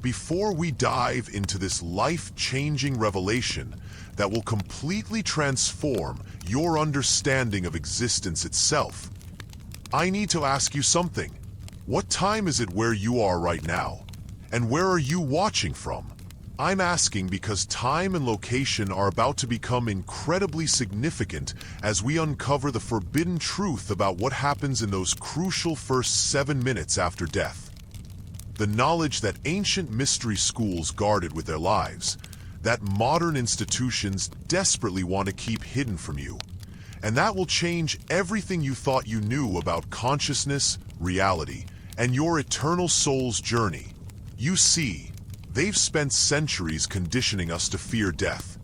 Before we dive into this life-changing revelation that will completely transform your understanding of existence itself, I need to ask you something. What time is it where you are right now? And where are you watching from? I'm asking because time and location are about to become incredibly significant as we uncover the forbidden truth about what happens in those crucial first 7 minutes after death. The knowledge that ancient mystery schools guarded with their lives, that modern institutions desperately want to keep hidden from you. And that will change everything you thought you knew about consciousness, reality, and your eternal soul's journey. You see, they've spent centuries conditioning us to fear death,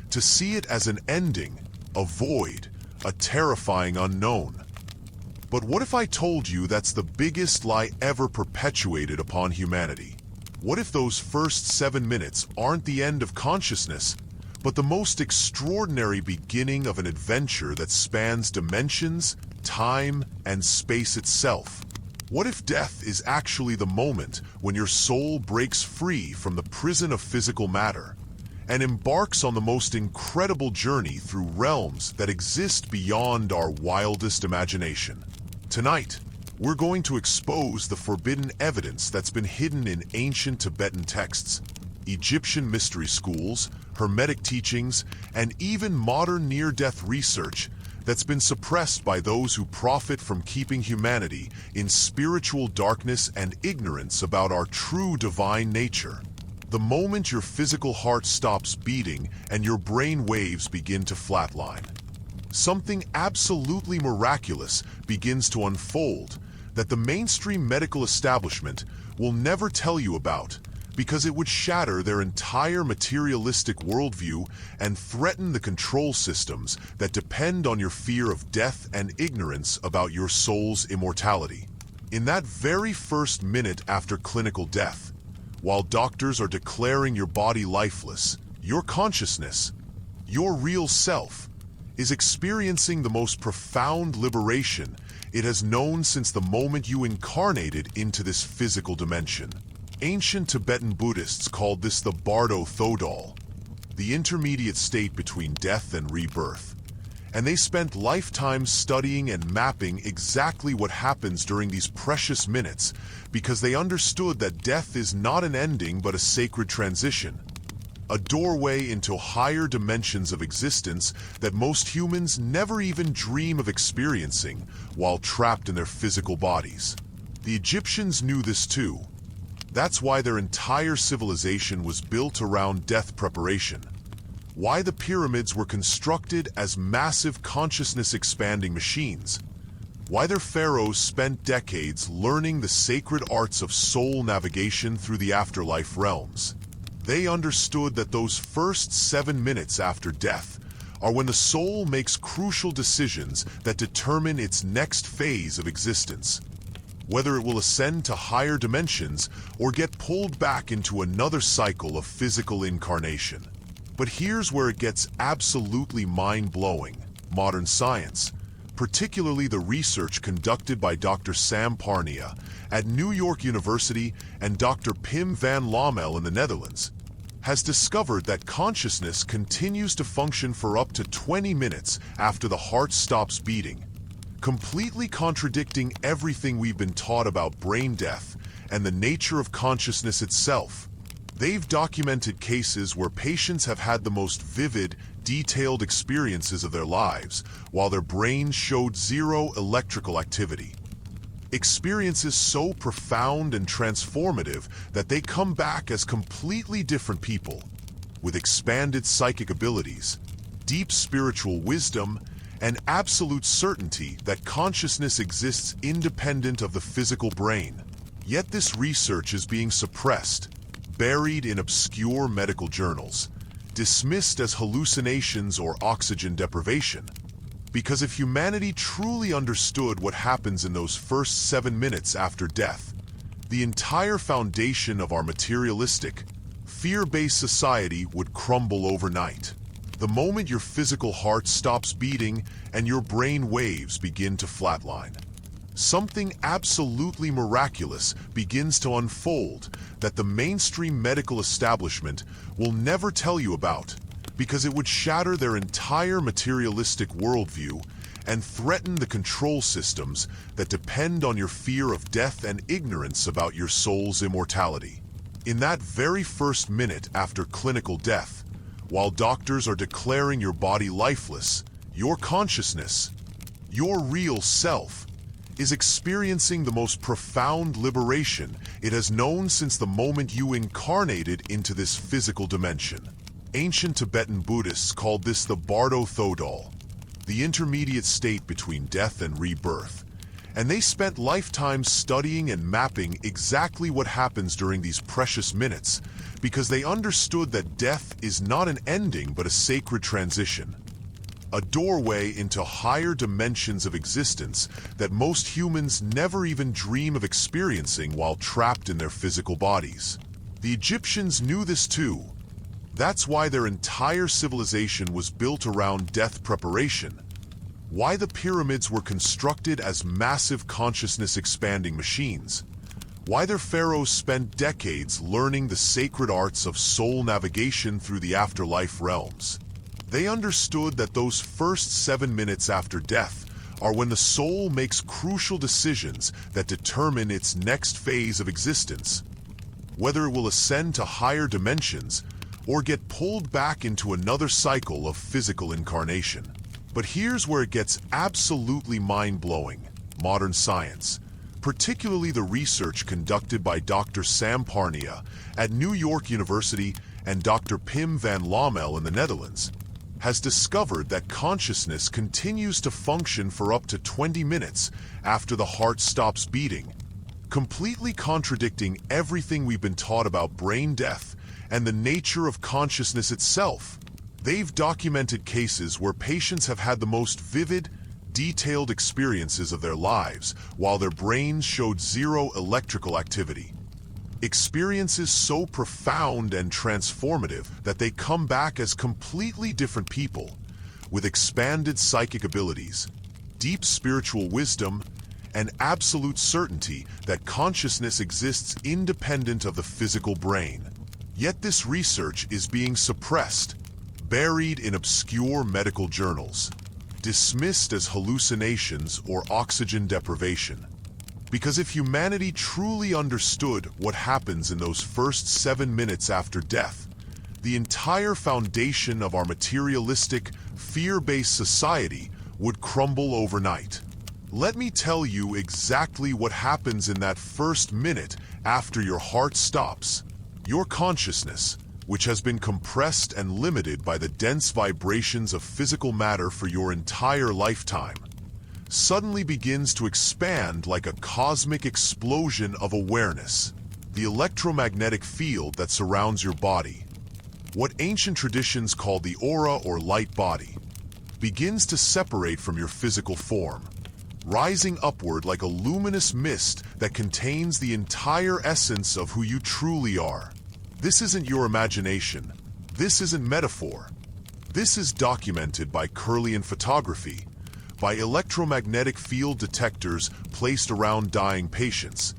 to see it as an ending, a void, a terrifying unknown. But what if I told you that's the biggest lie ever perpetuated upon humanity? What if those first 7 minutes aren't the end of consciousness, but the most extraordinary beginning of an adventure that spans dimensions, time, and space itself? What if death is actually the moment when your soul breaks free from the prison of physical matter and embarks on the most incredible journey through realms that exist beyond our wildest imagination? Tonight, we're going to expose the forbidden evidence that's been hidden in ancient Tibetan texts, Egyptian mystery schools, Hermetic teachings, and even modern near-death research that's been suppressed by those who profit from keeping humanity in spiritual darkness and ignorance about our true divine nature. The moment your physical heart stops beating and your brain waves begin to flatline, something absolutely miraculous begins to unfold that the mainstream medical establishment will never tell you about because it would shatter their entire materialistic worldview and threaten the control systems that depend on your fear of death and ignorance about your soul's immortality. In that very first minute after clinical death, while doctors are declaring your body lifeless, your consciousness, your real self, is experiencing the most profound liberation it has known since the moment you incarnated into this physical dimension. Ancient Tibetan Buddhists called this the Bardo Thodol, the intermediate state between death and rebirth. And they spent lifetimes studying and mapping exactly what happens during these precious minutes because they understood that death is not an ending but a sacred transition, a doorway into higher dimensions of existence that most humans never even dream of experiencing while trapped in their physical bodies. The Egyptians knew this too. That's why their entire civilization was built around death preparation. Why the pyramids were constructed as massive consciousness-expanding machines. Why their pharaohs spent decades learning the sacred arts of soul navigation through the afterlife realms. They understood that those first 7 minutes after death are when the soul makes crucial decisions that determine its next phase of existence. Whether it will ascend to higher dimensions or get pulled back into another cycle of physical incarnation. But here's where it gets absolutely mind-blowing. Modern science, particularly the research conducted by Dr. Sam Parnia at New York University and Dr. Pim van Lommel in the Netherlands, has discovered that consciousness continues to function for up to 20 minutes after the heart stops beating, completely contradicting everything we've been taught about brain death and the nature of consciousness itself. They've documented cases where patients have had the most vivid, detailed experiences of their lives while their brains showed zero electrical activity. Experiences so profound and transformative that they come back as completely different people, with expanded psychic abilities, deep spiritual wisdom, and absolute certainty that consciousness exists independent of the physical brain. Yet this research is being suppressed, buried in obscure medical journals, dismissed as hallucinations or oxygen deprivation. Because if humanity truly understood what happens in those first 7 minutes after death, the entire foundation of our materialistic, fear-based society would crumble overnight. The moment your physical heart stops beating and your brain waves begin to flatline. something absolutely miraculous begins to unfold that the mainstream medical establishment will never tell you about, because it would shatter their entire materialistic worldview and threaten the control systems that depend on your fear of death and ignorance about your soul's immortality. In that very first minute after clinical death, while doctors are declaring your body lifeless, your consciousness, your real self, is experiencing the most profound liberation it has known since the moment you incarnated into this physical dimension. Ancient Tibetan Buddhists called this the Bardo Thodol, the intermediate state between death and rebirth, and they spent lifetimes studying and mapping exactly what happens during these precious minutes because they understood that death is not an ending but a sacred transition, a doorway into higher dimensions of existence that most humans never even dream of experiencing while trapped in their physical bodies. The Egyptians knew this too. That's why their entire civilization was built around death preparation, why the pyramids were constructed as massive consciousness-expanding machines, why their pharaohs spent decades learning the sacred arts of soul navigation through the afterlife realms. They understood that those first 7 minutes after death are when the soul makes crucial decisions that determine its next phase of existence, whether it will ascend to higher dimensions or get pulled back into another cycle of physical incarnation. But here's where it gets absolutely mind-blowing: modern science, particularly the research conducted by Dr. Sam Parnia at New York University and Dr. Pim van Lommel in the Netherlands, has discovered that consciousness continues to function for up to 20 minutes after the heart stops beating, completely contradicting everything we've been taught about brain death and the nature of consciousness itself. They've documented cases where patients have had the most vivid, detailed experiences of their lives while their brains showed zero electrical activity. Experiences so profound and transformative that they come back as completely different people, with expanded psychic abilities, deep spiritual wisdom, and absolute certainty that consciousness exists independent of the physical brain. Yet this research is being suppressed, buried in obscure medical journals, dismissed as hallucinations or oxygen deprivation. Because if humanity truly understood what happens in those first 7 minutes after death, the entire foundation of our materialistic, fear-based society would crumble overnight. Let me tell you exactly what happens in that first minute after your heart stops. Your consciousness, which has been compressed and limited by the dense vibrations of physical matter for your entire lifetime, suddenly begins to expand like a cosmic explosion of awareness. The electromagnetic field that surrounds your body, what ancient traditions call the aura or light body, begins to separate from your physical form, rising upward like a luminous mist that contains the entire essence of who you truly are. This isn't your imagination. This isn't metaphor. This is documented by Kirlian photography, by electromagnetic field detectors placed around dying patients,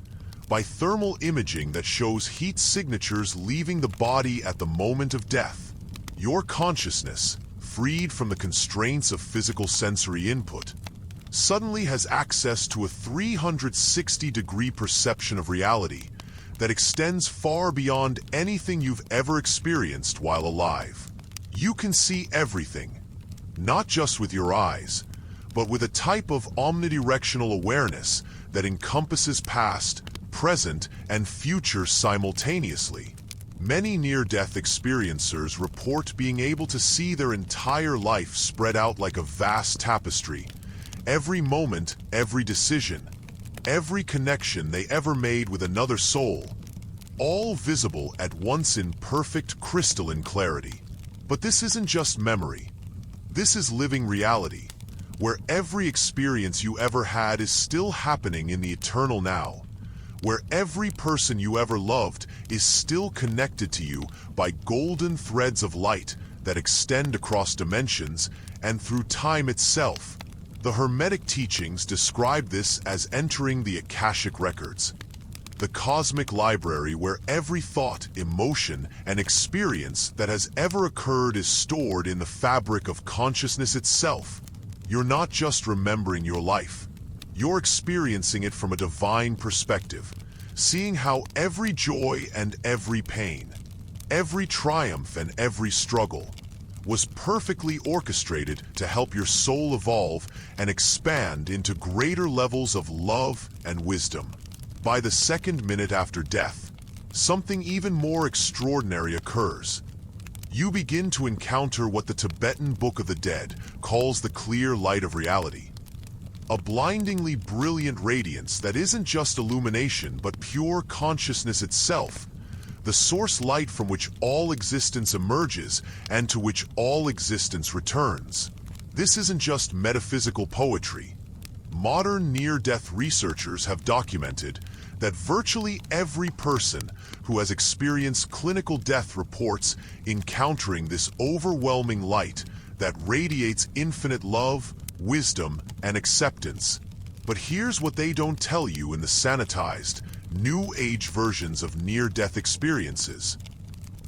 by thermal imaging that shows heat signatures leaving the body at the moment of death. Your consciousness, freed from the constraints of physical sensory input, suddenly has access to a 360-degree perception of reality that extends far beyond anything you've ever experienced while alive. You can see everything, not just with your eyes, but with a type of omnidirectional awareness that encompasses past, present, and future simultaneously. Many near-death experiencers report being able to see their entire life spread out like a vast tapestry. Every moment, every decision, every connection they ever made with another soul, all visible at once in perfect crystalline clarity. But this isn't just memory. This is living reality, where every experience you ever had is still happening in the eternal now, where every person you ever loved is still connected to you by golden threads of light that extend across dimensions and through time itself. The Hermetic teachings describe this as entering the Akashic records, the cosmic library where every thought, emotion, and experience that has ever occurred is stored in the fabric of consciousness itself. You're not just remembering your life. You're experiencing it from a divine perspective, seeing how every joy and every pain, every triumph and every struggle was perfectly orchestrated to help your soul evolve and expand into greater levels of love and wisdom. By the second minute after death, something even more extraordinary occurs. You begin to encounter what the Tibetan Book of the Dead calls the clear light of reality. A blindingly brilliant radiance that isn't just illumination but pure consciousness itself, the source light from which all existence emerges and to which all existence returns. This isn't just metaphysical poetry. Modern near-death researchers have documented that virtually every person who has experienced clinical death reports encountering this overwhelming light that radiates infinite love, wisdom, and acceptance. But here's what they don't tell you in the sanitized, New Age versions of near-death experiences.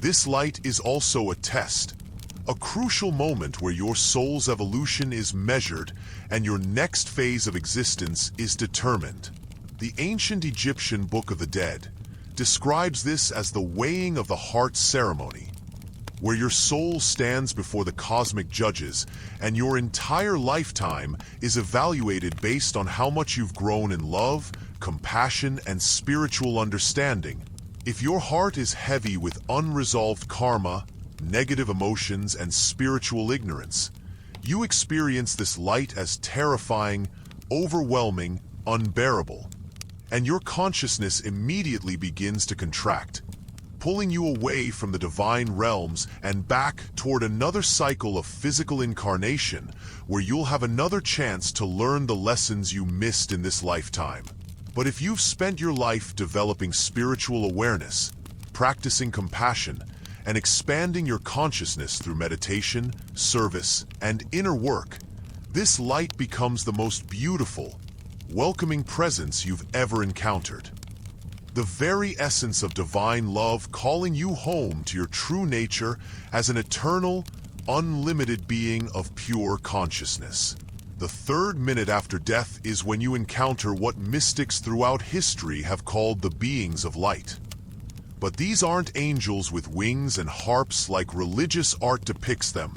This light is also a test, a crucial moment where your soul's evolution is measured and your next phase of existence is determined. The ancient Egyptian Book of the Dead describes this as the weighing of the heart ceremony, where your soul stands before the cosmic judges and your entire lifetime is evaluated based on how much you've grown in love, compassion, and spiritual understanding. If your heart is heavy with unresolved karma, negative emotions, and spiritual ignorance, you experience this light as terrifying, overwhelming, unbearable. And your consciousness immediately begins to contract, pulling you away from the divine realms and back toward another cycle of physical incarnation where you'll have another chance to learn the lessons you missed in this lifetime. But if you've spent your life developing spiritual awareness, practicing compassion, and expanding your consciousness through meditation, service, and inner work, this light becomes the most beautiful, welcoming presence you've ever encountered. The very essence of divine love calling you home to your true nature as an eternal, unlimited being of pure consciousness. The third minute after death is when you encounter what mystics throughout history have called the beings of light. But these aren't angels with wings and harps like religious art depicts them.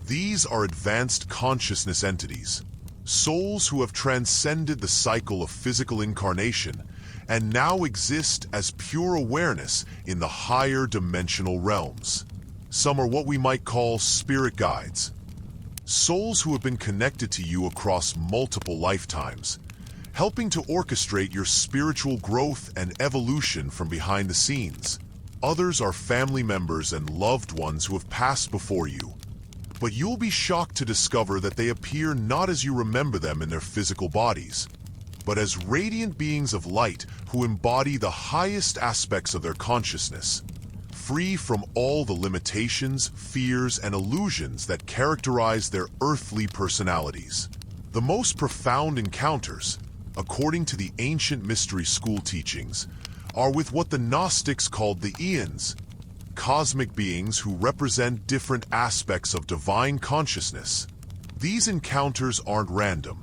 These are advanced consciousness entities, souls who have transcended the cycle of physical incarnation and now exist as pure awareness in the higher dimensional realms. Some are what we might call spirit guides, souls who have been connected to you across multiple lifetimes, helping to orchestrate your spiritual growth and evolution from behind the scenes. Others are family members and loved ones who have passed before you, but you'll be shocked to discover that they appear not as you remember them in their physical bodies, but as radiant beings of light who embody the highest aspects of their consciousness, free from all the limitations, fears, and illusions that characterize their earthly personalities. The most profound encounters, according to the ancient mystery school teachings, are with what the Gnostics called the Eons, cosmic beings who represent different aspects of divine consciousness. These encounters aren't random.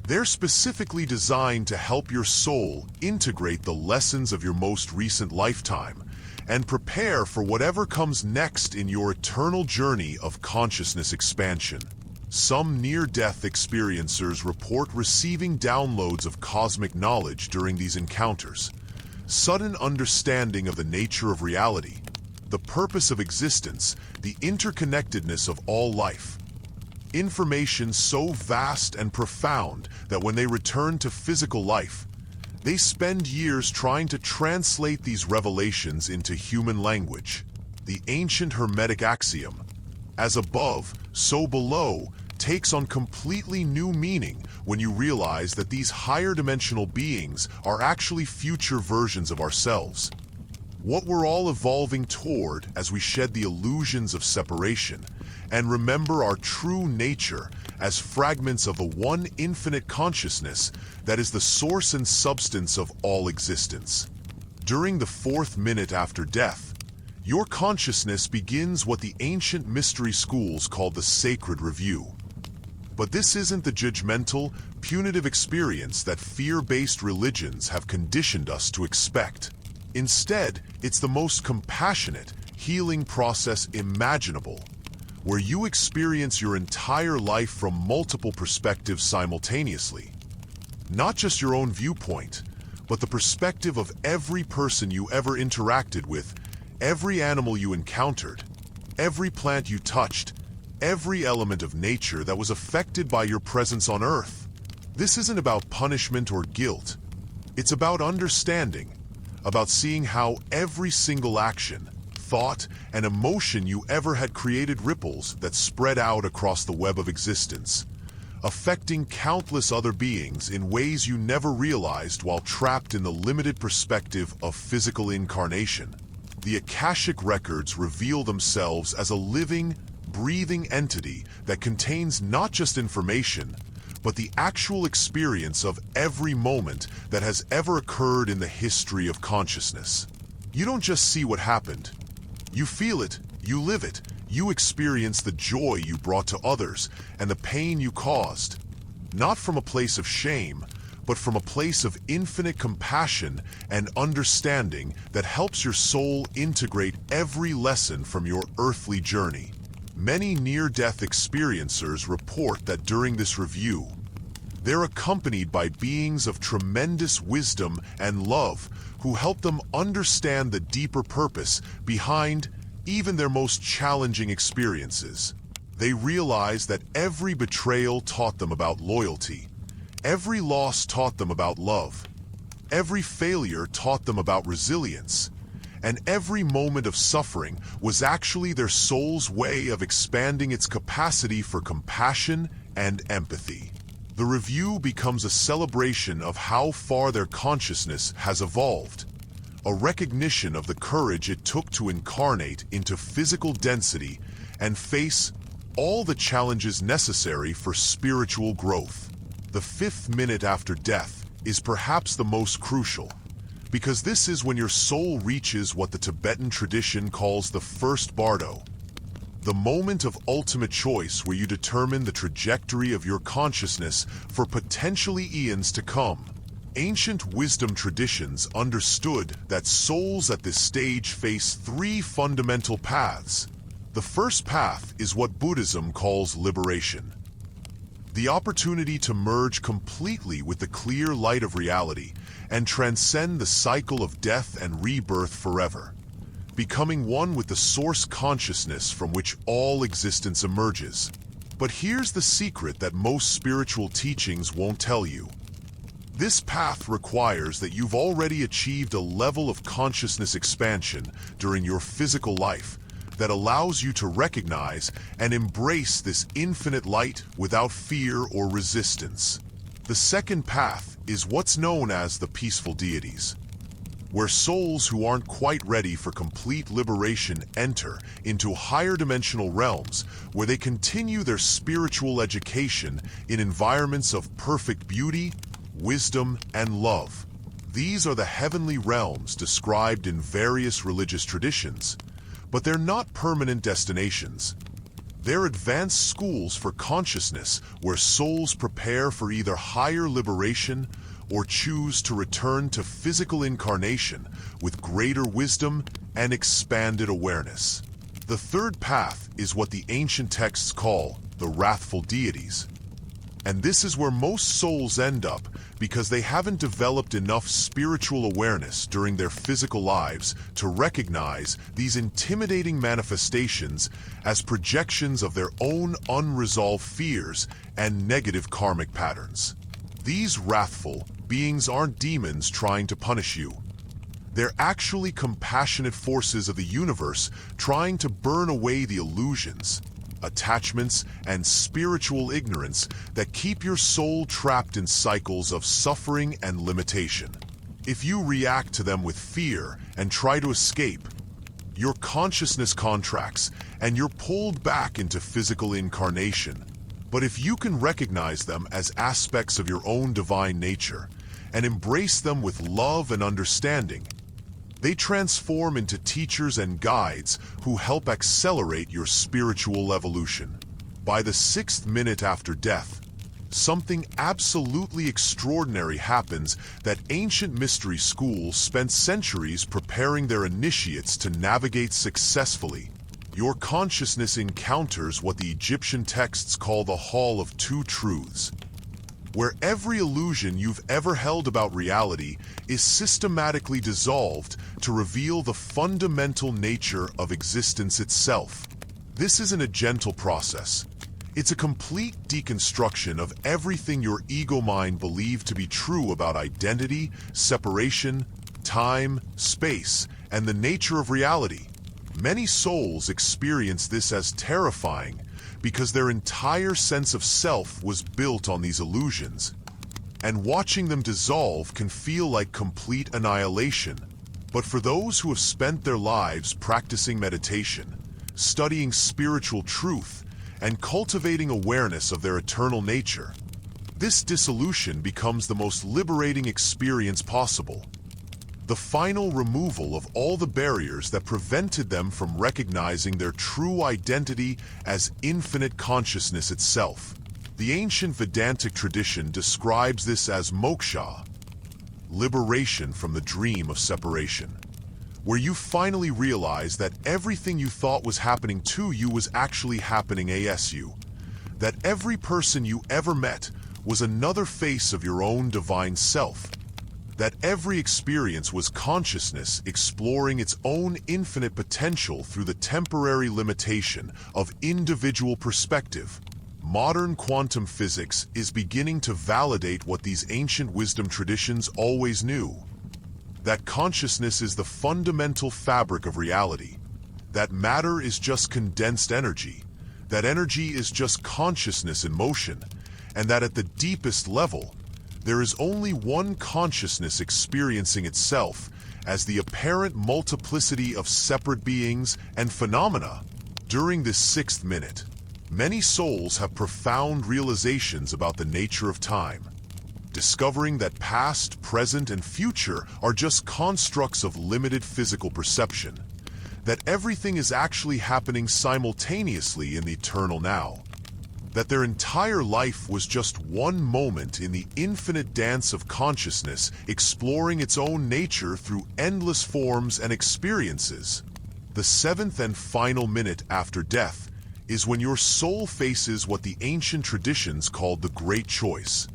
They're specifically designed to help your soul integrate the lessons of your most recent lifetime and prepare for whatever comes next in your eternal journey of consciousness expansion. Some near-death experiencers report receiving downloads of cosmic knowledge during these encounters, sudden understanding of the nature of reality, the purpose of existence, the interconnectedness of all life. Information so vast and profound that when they return to physical life, they spend years trying to translate these revelations into human language. The ancient Hermetic axiom, as above, so below, takes on completely new meaning when you realize that these higher dimensional beings are actually future versions of ourselves. what we're all evolving toward as we shed the illusions of separation and remember our true nature as fragments of the one infinite consciousness that is the source and substance of all existence. During the fourth minute after death, your consciousness begins what the ancient mystery schools called the sacred review. But this isn't the judgmental, punitive experience that fear-based religions have conditioned us to expect. Instead, it's the most compassionate, healing process imaginable, where you experience your entire life from multiple perspectives simultaneously. Not just your own viewpoint, but the perspective of every person you ever interacted with, every animal you encountered, every plant you touched, every element of nature that was affected by your presence on Earth. This isn't about punishment or guilt. It's about understanding, about seeing how every single action, thought, and emotion you ever had created ripples that spread out across the web of existence, affecting countless other beings in ways you never realized while trapped in the limited perspective of physical incarnation. The Akashic records reveal themselves as a living, breathing entity that contains not just information, but the actual experience of every moment that has ever occurred in the history of consciousness. You don't just see what happened. You feel it, you live it, you experience the joy you brought to others and the pain you caused. Not from a place of shame, but from a place of infinite compassion and understanding that helps your soul integrate every lesson from your earthly journey. Many near-death experiencers report that during this review, they're accompanied by beings of tremendous wisdom and love who help them understand the deeper purpose behind even their most challenging experiences. They realize that every betrayal taught them about loyalty, every loss taught them about love, every failure taught them about resilience, and every moment of suffering was actually their soul's way of expanding its capacity for compassion and empathy. The review becomes a celebration of how far their consciousness has evolved, a recognition of the courage it took to incarnate into physical density and face all the challenges necessary for spiritual growth. The fifth minute after death is perhaps the most crucial, because this is when your soul reaches what the Tibetan tradition calls the first bardo, the moment of ultimate choice where you determine the trajectory of your consciousness for potentially eons to come. Ancient wisdom traditions understood that souls at this stage face three fundamental paths. The first path is what Buddhism calls liberation, the opportunity to merge completely with the clear light of reality and transcend the cycle of death and rebirth forever, becoming one with the source consciousness from which all existence emerges. But here's the secret that most spiritual teachings won't tell you. This path requires that you've already achieved a level of consciousness expansion during your physical life that allows you to recognize and embrace this infinite light without fear or resistance. The second path is what's known as the peaceful deities, where souls who aren't quite ready for complete liberation enter into higher dimensional realms where they continue their spiritual education in environments of perfect beauty, wisdom, and love. These are the heavenly realms described in various religious traditions, but they're not permanent destinations. They're advanced schools for consciousness where souls prepare for either higher liberation or choose to return to physical incarnation with greater wisdom and expanded awareness. The third path is what the ancient texts call the wrathful deities. And this is where most souls end up because they haven't developed enough spiritual awareness during their physical lives to recognize these intimidating manifestations as projections of their own unresolved fears and negative karmic patterns. These wrathful beings aren't demons trying to punish you. They're actually compassionate forces of the universe trying to burn away the illusions, attachments, and spiritual ignorance that keep your soul trapped in cycles of suffering and limitation. If you react to them with fear and try to escape, your consciousness contracts and you're pulled back into physical incarnation. But if you can recognize them as aspects of your own divine nature and embrace them with love and understanding, they transform into teachers and guides who help accelerate your spiritual evolution. By the 6th minute after death, something absolutely extraordinary happens that ancient mystery schools spent centuries preparing their initiates to navigate successfully. Your consciousness encounters what the Egyptian texts call the Hall of Two Truths, where every illusion you've ever held about reality is systematically dissolved to reveal the fundamental nature of existence itself. This isn't a gentle process. It's a complete deconstruction of everything your ego mind believed to be true about identity, separation, time, space, and the nature of reality. Many souls experience this as terrifying because their entire sense of self was built on these illusions, and watching them dissolve can feel like complete annihilation. But for those who have spent their lives practicing meditation, studying spiritual truth, and cultivating awareness of their eternal nature, this dissolution becomes the most liberating experience possible. The final removal of all the barriers that prevented them from recognizing their true identity as infinite consciousness itself. The ancient Vedantic tradition describes this as moksha, liberation from the dream of separation, where you finally realize that everything you thought was happening to you was actually happening ASU, that every person you ever met was another face of your own divine self, that every experience was consciousness exploring its own infinite potential through the temporary limitation of individual perspective. Modern quantum physics is beginning to validate what these ancient wisdom traditions always knew: that consciousness is the fundamental fabric of reality, that matter is just condensed energy, that energy is just consciousness in motion, and that at the deepest level, there is only one consciousness experiencing itself as the apparent multiplicity of separate beings and phenomena. During this 6th minute, many souls have profound realizations about the nature of time, discovering that past, present, and future are just constructs of limited physical perception, that everything is actually happening simultaneously in the eternal now, that their entire life was just one moment in the infinite dance of consciousness exploring its own nature through endless forms and experiences. The 7th and final minute after death is when your soul faces what the ancient traditions called the Great Choice,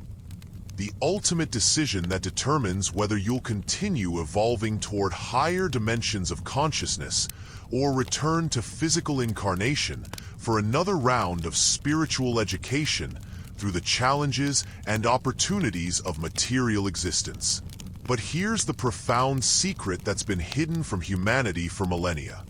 the ultimate decision that determines whether you'll continue evolving toward higher dimensions of consciousness or return to physical incarnation for another round of spiritual education through the challenges and opportunities of material existence. But here's the profound secret that's been hidden from humanity for millennia.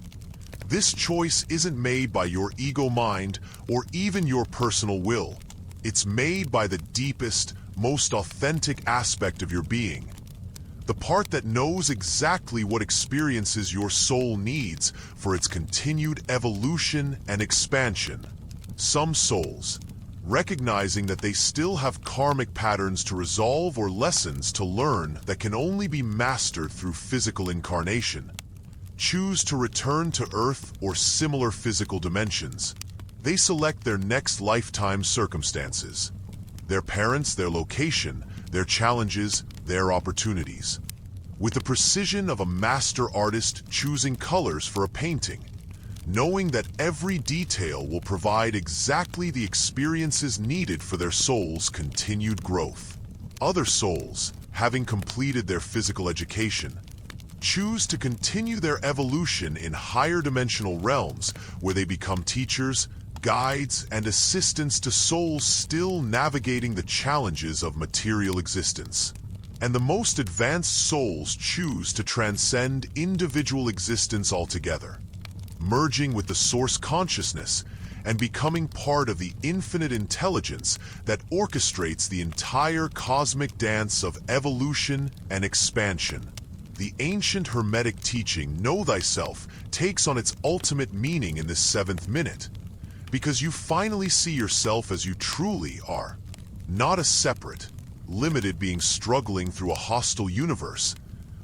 This choice isn't made by your ego mind or even your personal will. It's made by the deepest, most authentic aspect of your being, the part that knows exactly what experiences your soul needs for its continued evolution and expansion. Some souls, recognizing that they still have karmic patterns to resolve or lessons to learn that can only be mastered through physical incarnation, choose to return to Earth or similar physical dimensions. They select their next lifetime circumstances, their parents, their location, their challenges, their opportunities. With the precision of a master artist choosing colors for a painting, knowing that every detail will provide exactly the experiences needed for their soul's continued growth. Other souls, having completed their physical education, choose to continue their evolution in higher dimensional realms where they become teachers, guides, and assistants to souls still navigating the challenges of material existence. And the most advanced souls choose to transcend individual existence altogether, merging with the source consciousness and becoming part of the infinite intelligence that orchestrates the entire cosmic dance of evolution and expansion. The ancient Hermetic teaching, Know Thyself, takes on its ultimate meaning in this 7th minute, because you finally see yourself as you truly are, not a separate, limited being struggling through a hostile universe,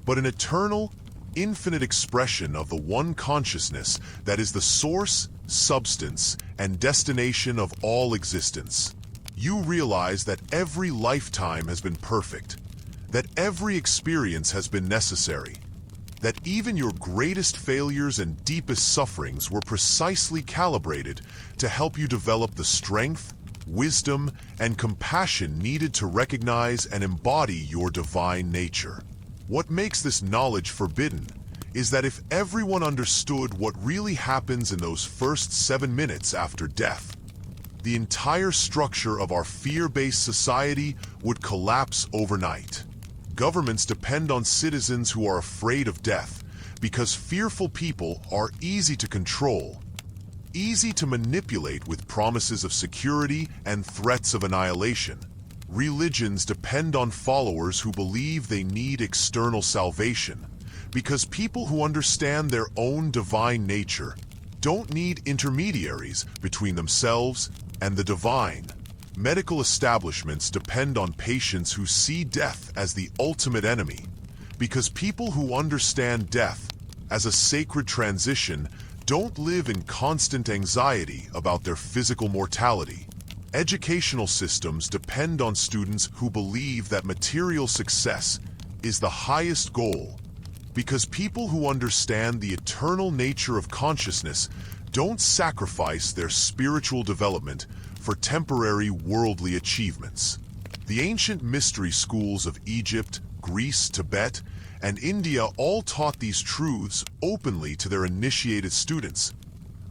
but an eternal, infinite expression of the one consciousness that is the source, substance, and destination of all existence. You realize that every lifetime has been perfect, that every experience has been necessary, that even your greatest failures and deepest sufferings were precisely calibrated to help you develop the strength, wisdom, and compassion needed to recognize and embody your divine nature. What makes this knowledge forbidden is that if everyone understood what really happens in those first 7 minutes after death, the entire structure of our fear-based society would collapse overnight. Governments depend on citizens who are afraid of death because fearful people are easy to control, easy to manipulate with promises of security and threats of annihilation. Religions depend on followers who believe they need external salvation because people who understand their own divine nature don't need intermediaries between themselves and the divine. Medical establishments depend on patients who see death as the ultimate enemy because people who understand death as a sacred transition don't live in constant anxiety about their physical mortality. Educational systems depend on students who believe that material success is the highest goal because people who understand the eternal nature of consciousness don't sacrifice their spiritual development for temporary worldly achievements. The ancient mystery schools of Egypt, Greece, Tibet, and India all taught these truths openly to their initiated students.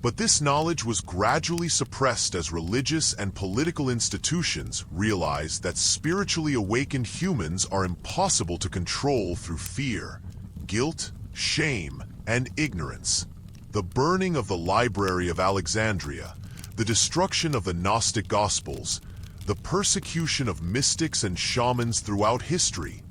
But this knowledge was gradually suppressed as religious and political institutions realized that spiritually awakened humans are impossible to control through fear, guilt, shame, and ignorance. The burning of the Library of Alexandria, the destruction of the Gnostic Gospels, the persecution of mystics and shamans throughout history.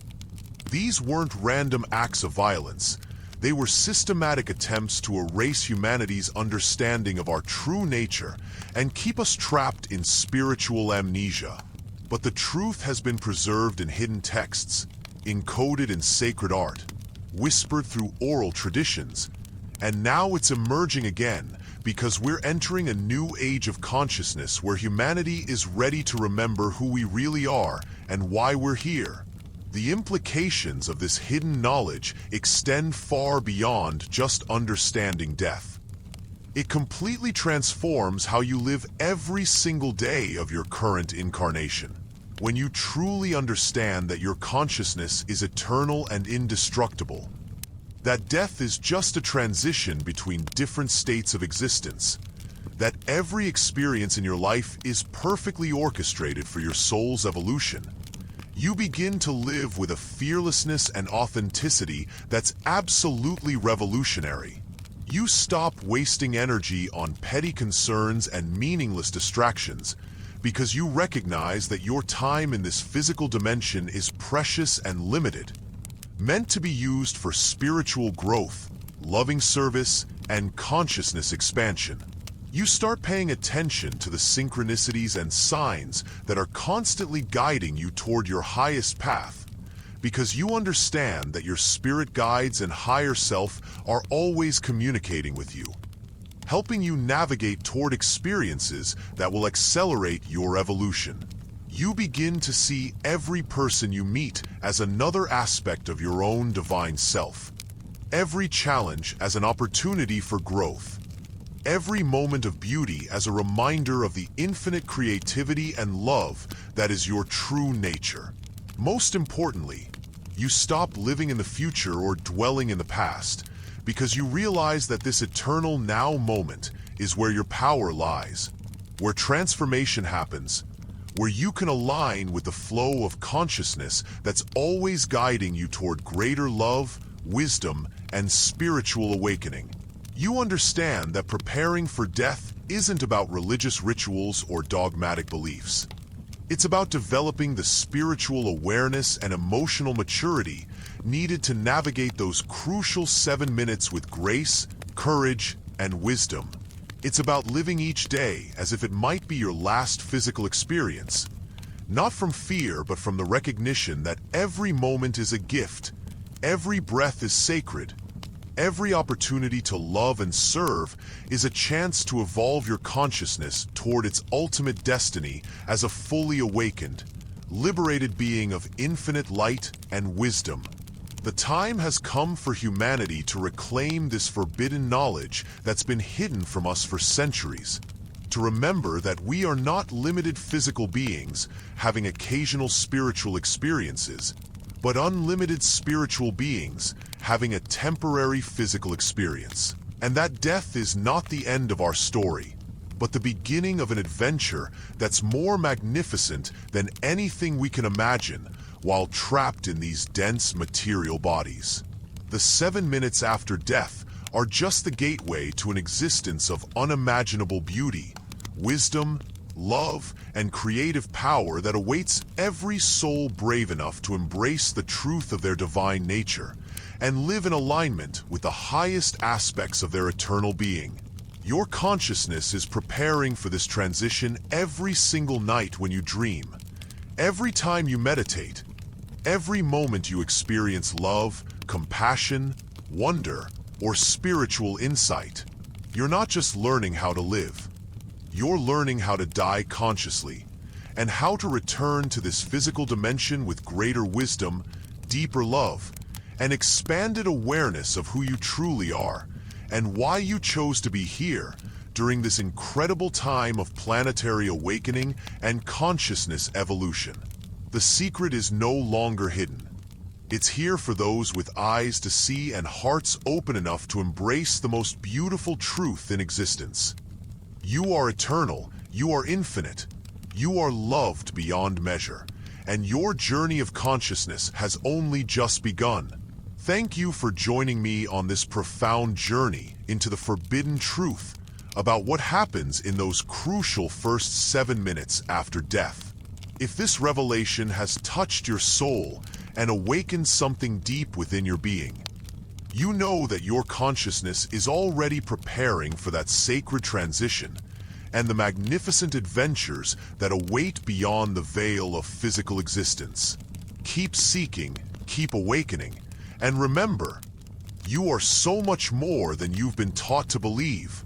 These weren't random acts of violence. They were systematic attempts to erase humanity's understanding of our true nature and keep us trapped in spiritual amnesia. But the truth has been preserved in hidden texts, encoded in sacred art, whispered through oral traditions, and now it's emerging again because we're entering a new age of consciousness where humanity is ready to remember who we really are and why we're here. The implications of this hidden knowledge extend far beyond just understanding death. It completely transforms how you live every single day of your current incarnation. When you truly understand that your consciousness is eternal and indestructible, that death is just a transition between different states of existence, that every experience in your life is perfectly orchestrated for your soul's evolution, you begin to live with a fearlessness and authenticity that's absolutely revolutionary. You stop wasting energy on petty concerns and meaningless distractions because you recognize that your time in this physical dimension is precious and limited, meant to be used for spiritual growth, loving service, and consciousness expansion. You start paying attention to the synchronicities and signs that are constantly guiding you toward your highest path, because you understand that your spirit guides and higher self are always communicating with you, helping you navigate toward experiences that will accelerate your evolution. You begin to see every person you meet as another aspect of your own divine self, every challenge as an opportunity for growth, every moment of beauty as a reminder of the infinite creativity and love that is your true nature. Most importantly, you stop living in the future or dwelling in the past, because you realize that this eternal now moment is where your power lies, where transformation happens, where you can align with the flow of consciousness that's always guiding you toward greater love, wisdom, and spiritual awakening. You understand that preparing for death isn't about religious rituals or dogmatic beliefs. It's about developing the spiritual awareness and emotional maturity needed to navigate those crucial 7 minutes with grace, courage, and wisdom. It's about living each day as if it might be your last physical experience, not from fear but from the recognition that every moment is a gift, every breath is sacred, every opportunity to love and serve is a chance to evolve your consciousness toward its ultimate destiny as a fully awakened, liberated being of infinite light and wisdom. The time has come for humanity to reclaim this forbidden knowledge that's been hidden from us for centuries. To remember that we are not limited physical beings having occasional spiritual experiences, but unlimited spiritual beings having a temporary physical experience. And that death is not the end of our story, but the beginning of an adventure that's more magnificent than anything we can imagine while trapped in these dense material bodies. The 7 minutes after death are just the gateway to an existence of unimaginable beauty, wisdom, love, and creative power that awaits every soul brave enough to embrace the truth of their divine nature and live in alignment with the highest aspects of their eternal being. Your consciousness is preparing for this transition every single night when you dream, every time you meditate, every moment you experience love, compassion, wonder, or spiritual insight. You're not just learning how to live. You're learning how to die consciously, and how to return to this physical dimension with greater wisdom, deeper love, and expanded awareness of who you truly are, and why you chose to be here during this incredible time of planetary awakening and consciousness evolution. The secret is no longer hidden. It's here for those with eyes to see and hearts open enough to embrace the most beautiful truth in existence. You are eternal, you are infinite, you are loved beyond measure, and your journey of consciousness has only just begun. Thank you for joining me on this profound journey into the forbidden truth about what happens in those crucial first 7 minutes after death. If this revelation has touched your soul and awakened something deep within your being, you know that your consciousness is already preparing for that sacred transition and the magnificent adventures that await beyond the veil of physical existence. Keep seeking, keep awakening, and remember, you are so much more than you've been taught to believe.